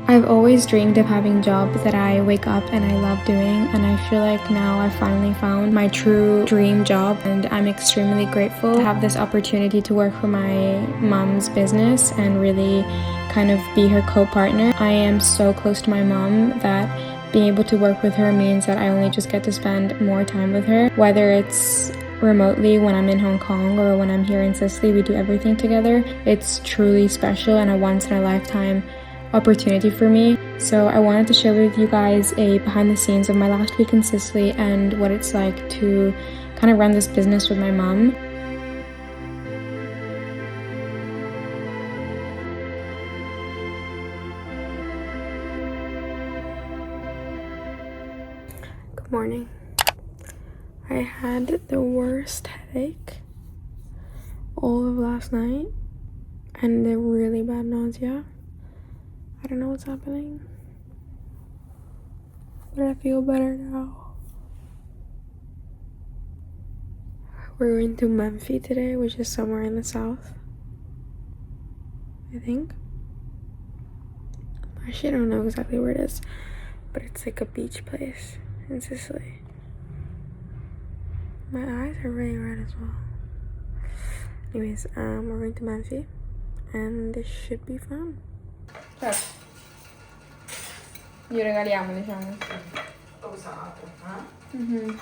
I've always dreamed of having jobs that I wake up and I love doing, and I feel like now I finally found my true dream job, and I'm extremely grateful to have this opportunity to work for my mom's business and really kind of be her co-partner. I am so close to my mom that being able to work with her means that I only just get to spend more time with her, whether it's remotely when I'm in Hong Kong or when I'm here in Sicily. We do everything together. It's truly special and a once-in-a-lifetime opportunity for me. So I wanted to share with you guys a behind the scenes of my last week in Sicily and what it's like to kind of run this business with my mom. Good morning. I had the worst headache all of last night and a really bad nausea. I don't know what's happening, but I feel better now. We're going to Memphis today, which is somewhere in the south, I think. Actually, I don't know exactly where it is, but it's like a beach place in Sicily. My eyes are really red as well. Anyways, we're going to Memphis, and this should be fun. Certo. Gli regaliamo, diciamo. Usato, eh?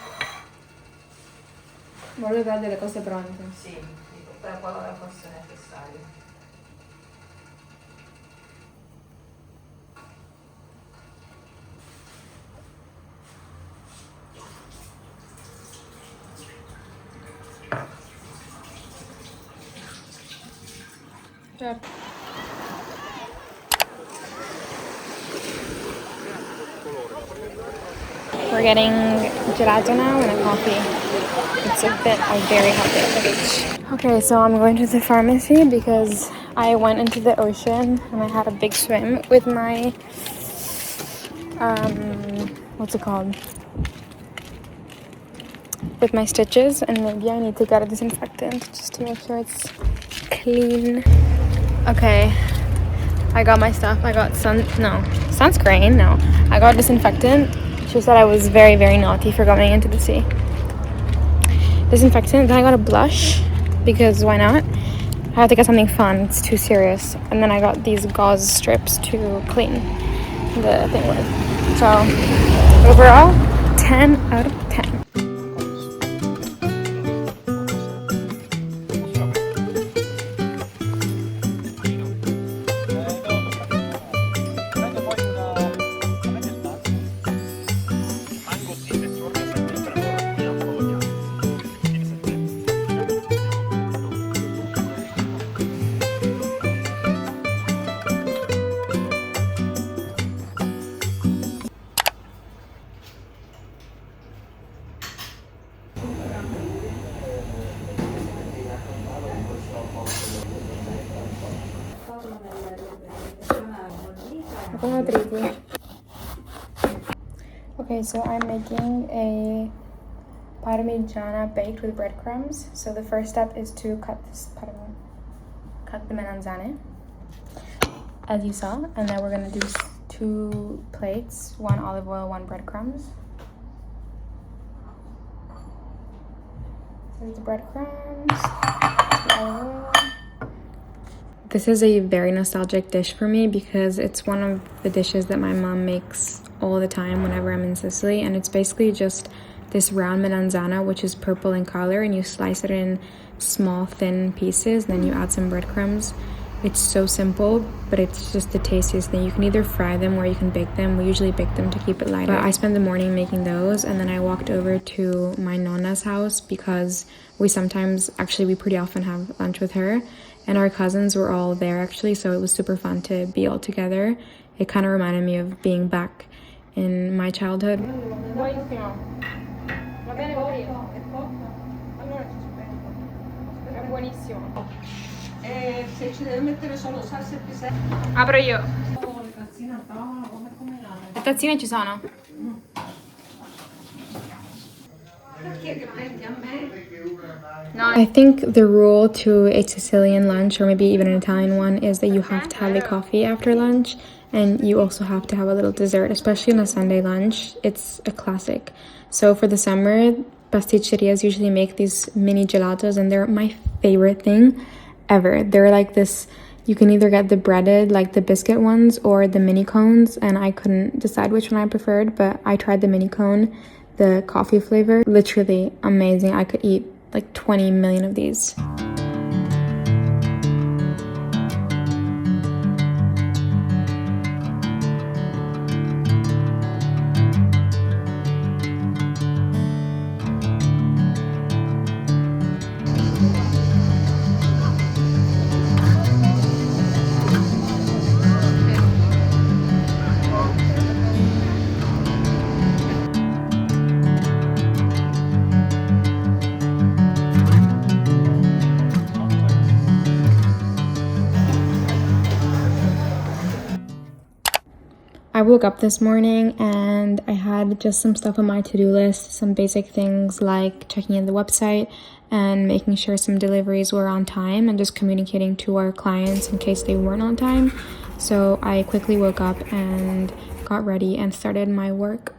Voglio dare delle cose pronte. Sì, per qualora fosse necessario. Certo. We're getting gelato now and a coffee. It's a very hot day at the beach. Okay, so I'm going to the pharmacy because I went into the ocean and I had a big swim with my, what's it called? With my stitches, and maybe I need to get a disinfectant just to make sure it's clean. Okay, I got my stuff. I got sunscreen. No, I got disinfectant. She said I was very, very naughty for going into the sea. Disinfectant. Then I got a blush because why not? I had to get something fun. It's too serious. And then I got these gauze strips to clean the thing with. So overall, 10 out of 10. Okay, so I'm making a parmigiana baked with breadcrumbs. So the first step is to cut the melanzane, as you saw, and then we're gonna do 2 plates, 1 olive oil, 1 breadcrumbs. There's the breadcrumbs, the olive oil. This is a very nostalgic dish for me because it's one of the dishes that my mom makes all the time whenever I'm in Sicily, and it's basically just this round melanzana, which is purple in color, and you slice it in small thin pieces, and then you add some breadcrumbs. It's so simple, but it's just the tastiest thing. You can either fry them or you can bake them. We usually bake them to keep it lighter. But I spent the morning making those, and then I walked over to my nonna's house because we pretty often have lunch with her, and our cousins were all there actually, so it was super fun to be all together. It kind of reminded me of being back in my childhood. Se ci deve mettere solo salsa e pisello. Apro io. Le tazzine ci sono? No. I think the rule to a Sicilian lunch, or maybe even an Italian one, is that you have to have a coffee after lunch. And you also have to have a little dessert, especially on a Sunday lunch. It's a classic. So for the summer, pasticcerias usually make these mini gelatos, and they're my favorite thing ever. They're like this, you can either get the breaded, like the biscuit ones, or the mini cones, and I couldn't decide which one I preferred, but I tried the mini cone, the coffee flavor. Literally amazing. I could eat like 20 million of these. I woke up this morning and I had just some stuff on my to-do list, some basic things like checking in the website and making sure some deliveries were on time and just communicating to our clients in case they weren't on time. So I quickly woke up and got ready and started my work.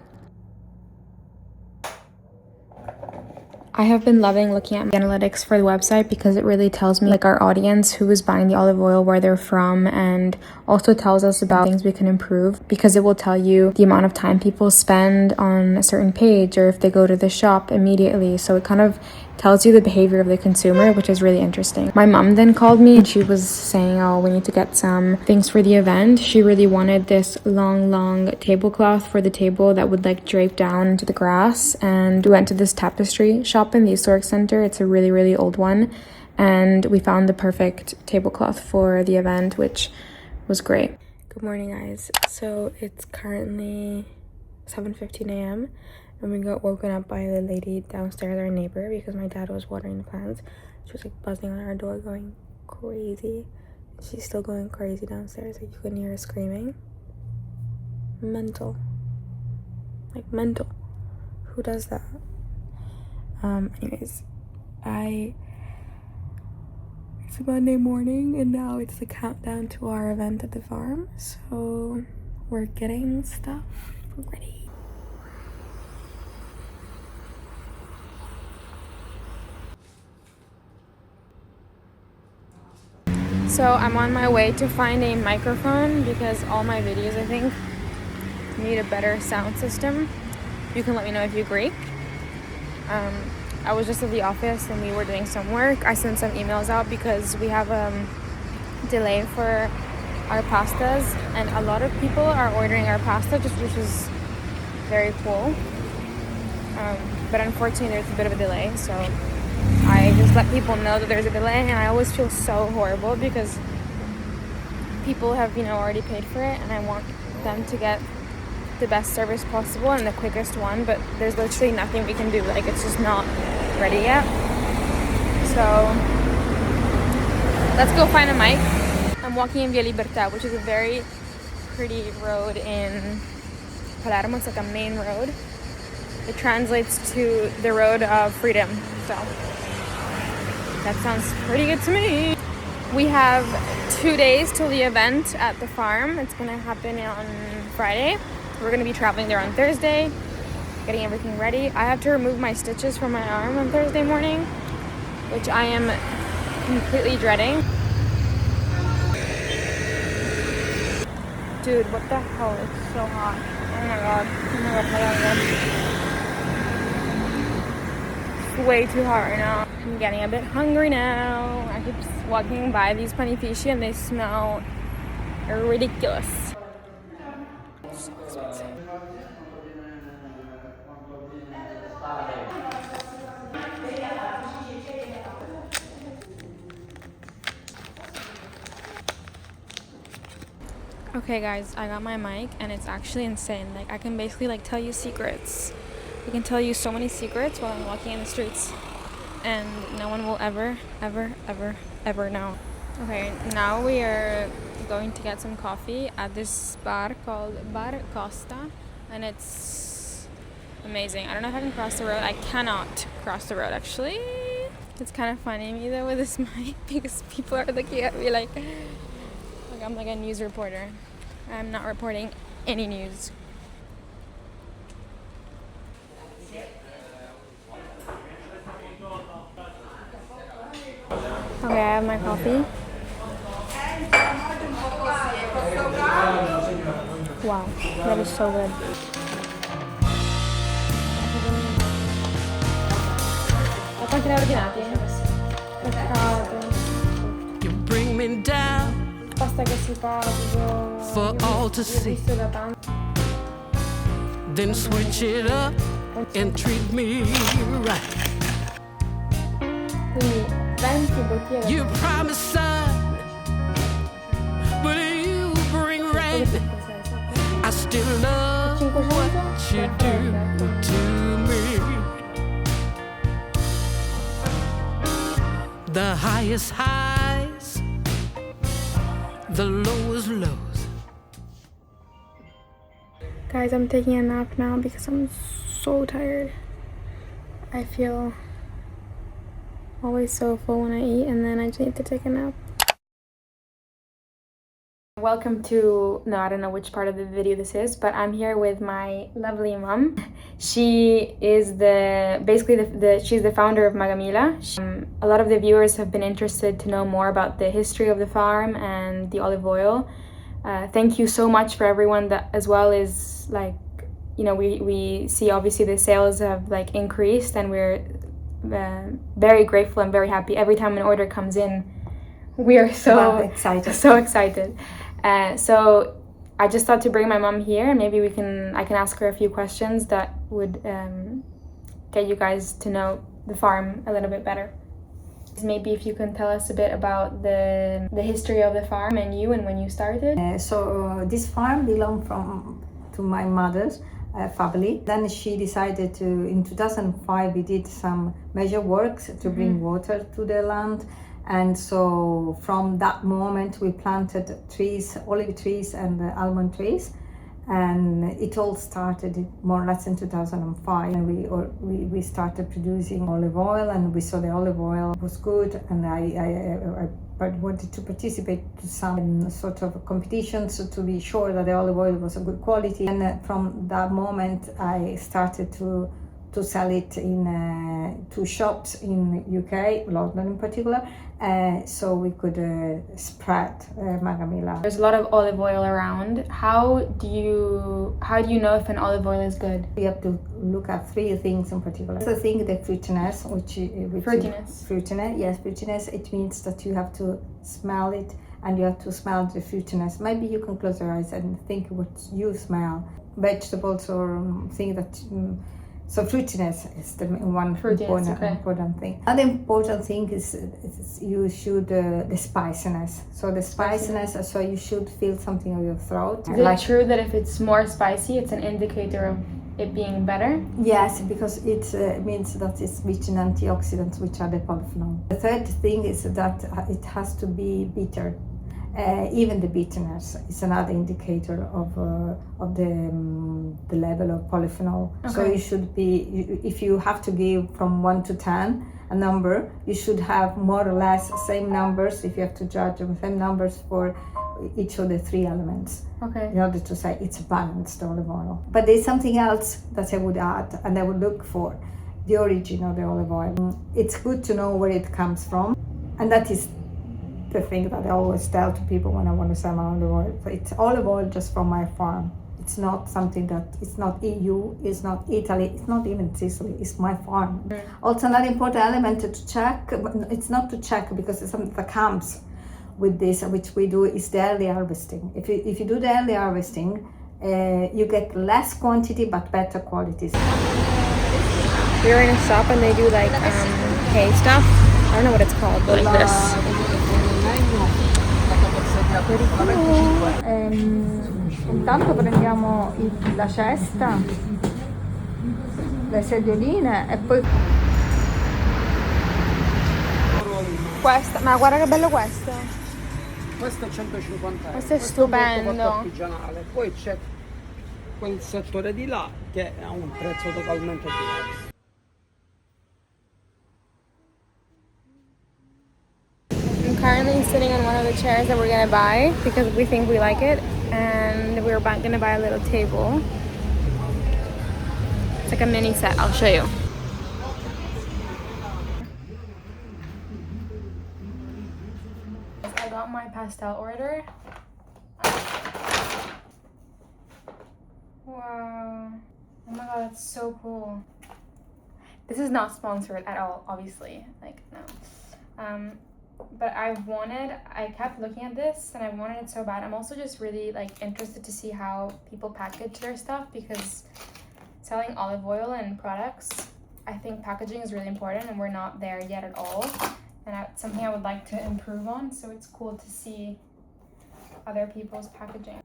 I have been loving looking at the analytics for the website because it really tells me like our audience, who is buying the olive oil, where they're from, and also tells us about things we can improve, because it will tell you the amount of time people spend on a certain page or if they go to the shop immediately. So it kind of tells you the behavior of the consumer, which is really interesting. My mom then called me and she was saying, oh, we need to get some things for the event. She really wanted this long tablecloth for the table that would like drape down into the grass. And we went to this tapestry shop in the historic center. It's a really old one. And we found the perfect tablecloth for the event, which was great. Good morning, guys. So it's currently 7:15 a.m. and we got woken up by the lady downstairs, our neighbor, because my dad was watering the plants. She was like buzzing on our door going crazy. She's still going crazy downstairs. Like you couldn't hear her screaming. Mental. Like mental. Who does that? Anyways, it's a Monday morning and now it's the countdown to our event at the farm. So we're getting stuff ready. So I'm on my way to find a microphone because all my videos, I think, need a better sound system. You can let me know if you agree. I was just at the office and we were doing some work. I sent some emails out because we have a delay for our pastas, and a lot of people are ordering our pasta, which is very cool. But unfortunately, there's a bit of a delay, so I just let people know that there's a delay, and I always feel so horrible because people have, already paid for it, and I want them to get the best service possible and the quickest one, but there's literally nothing we can do. Like, it's just not ready yet. So let's go find a mic. I'm walking in Via Libertà, which is a very pretty road in Palermo. It's like a main road. It translates to the road of freedom. So that sounds pretty good to me. We have 2 days till the event at the farm. It's gonna happen on Friday. We're gonna be traveling there on Thursday, getting everything ready. I have to remove my stitches from my arm on Thursday morning, which I am completely dreading. Dude, what the hell? It's so hot. Oh my god. It's way too hot right now. I'm getting a bit hungry now. I keep walking by these panifici and they smell ridiculous. So expensive. Okay guys, I got my mic and it's actually insane. Like, I can basically tell you secrets. I can tell you so many secrets while I'm walking in the streets, and no one will ever know. Okay, now we are going to get some coffee at this bar called Bar Costa, and it's amazing. I don't know if I can cross the road. I cannot cross the road, actually. It's kind of funny me though with this mic because people are looking at me like I'm like a news reporter. I'm not reporting any news. Okay, I have my coffee. Wow, that is so good. Ma quanti ne hai ordinati? Peccato. You bring me down Pasta che si fa for all to see. visto da tanto. Then switch it up and treat me right. Quindi 20 bottiglie. You promise sun, but you bring rain. I still love what you do to me. The highest highs, the lowest lows. Guys, I'm taking a nap now because I'm so tired. I feel always so full when I eat, and then I just need to take a nap. Welcome to, no, I don't know which part of the video this is, but I'm here with my lovely mom. She is she's the founder of Magamila. A lot of the viewers have been interested to know more about the history of the farm and the olive oil. Thank you so much for everyone that as well is like, you know, we see obviously the sales have like increased, and we're very grateful and very happy. Every time an order comes in, we are so excited. So I just thought to bring my mom here, and maybe I can ask her a few questions that would get you guys to know the farm a little bit better. Maybe if you can tell us a bit about the history of the farm and you and when you started. This farm belonged to my mother's family. Then she decided to, in 2005, we did some major works to bring water to the land. And so from that moment we planted trees, olive trees and almond trees. And it all started more or less in 2005, and we started producing olive oil, and we saw the olive oil was good, and I wanted to participate to some sort of competitions to be sure that the olive oil was of good quality. And from that moment I started to sell it in 2 shops in UK, London in particular, so we could spread Magamila. There's a lot of olive oil around. How do you know if an olive oil is good? We have to look at 3 things in particular. The thing, the fruitiness, fruitiness. Yes, fruitiness. It means that you have to smell it, and you have to smell the fruitiness. Maybe you can close your eyes and think what you smell. Vegetables or things that. So fruitiness is the one important thing. Another important thing is you should the spiciness. So the spiciness, so you should feel something on your throat. Is it true that if it's more spicy, it's an indicator of it being better? Yes, because it means that it's rich in antioxidants, which are the polyphenol. The third thing is that it has to be bitter. Even the bitterness is another indicator of the level of polyphenol. Okay. So you should be, if you have to give from 1 to 10 a number, you should have more or less same numbers. If you have to judge the same numbers for each of the 3 elements, okay, in order to say it's a balanced olive oil. But there's something else that I would add, and I would look for the origin of the olive oil. It's good to know where it comes from, and that is the thing that I always tell to people when I want to sell my olive oil. So it's olive oil just from my farm. It's not something that, it's not EU, it's not Italy, it's not even Sicily, it's my farm. Also another important element to check, it's not to check because it's something that comes with this, which we do, is the early harvesting. If you do the early harvesting, you get less quantity but better qualities. We were in a shop and they do like hay stuff. I don't know what it's called, but like this. Intanto prendiamo la cesta, le sedioline e poi Questa, ma guarda che bello questo. Questo è 150 euro. Questo è stupendo. Questo è un prodotto artigianale. Poi c'è quel settore di là che ha un prezzo totalmente diverso. I'm currently sitting on one of the chairs that we're gonna buy because we think we like it. And we were gonna buy a little table. It's like a mini set. I'll show you. I got my pastel order. Wow. Oh my god, that's so cool. This is not sponsored at all, obviously. Like, no. But I kept looking at this and I wanted it so bad. I'm also just really like interested to see how people package their stuff, because selling olive oil and products, I think packaging is really important and we're not there yet at all. And it's something I would like to improve on, so it's cool to see other people's packaging.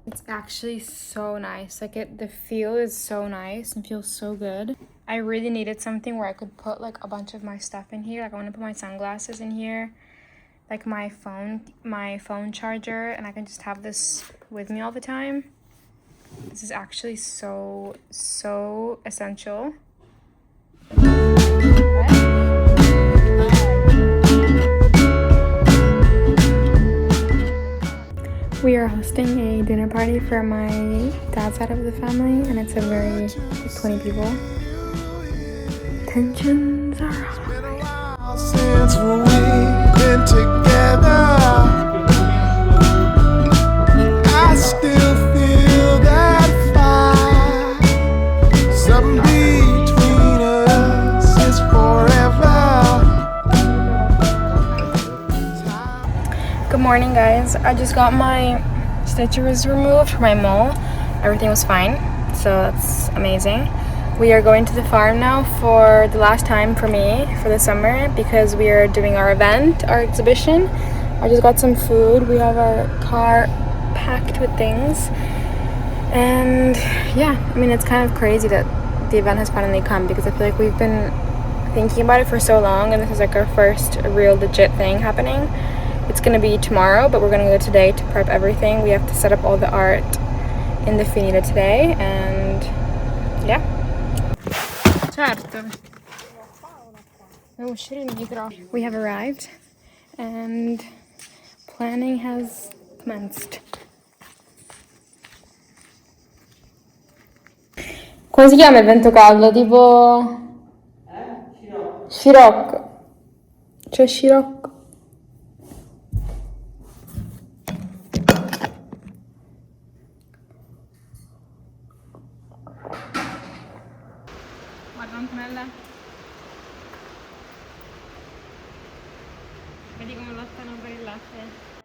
It's actually so nice. Like the feel is so nice and feels so good. I really needed something where I could put like a bunch of my stuff in here. Like I want to put my sunglasses in here, like my phone charger, and I can just have this with me all the time. This is actually so essential. We are hosting a dinner party for my dad's side of the family, and it's a very, like 20 people. Tensions are high. Since we've been together, I still feel that fire. Something between us is forever. Good morning, guys. I just got my stitches removed from my mole. Everything was fine, so that's amazing. We are going to the farm now for the last time for me for the summer, because we are doing our event, our exhibition. I just got some food. We have our car packed with things. And yeah, I mean, it's kind of crazy that the event has finally come, because I feel like we've been thinking about it for so long, and this is like our first real legit thing happening. It's gonna be tomorrow, but we're gonna go today to prep everything. We have to set up all the art in the finita today, and yeah. We have arrived and planning has commenced. Come si chiama il vento caldo? Tipo... Scirocco. C'è scirocco. Guarda Antonella. Vedi come lottano per il latte.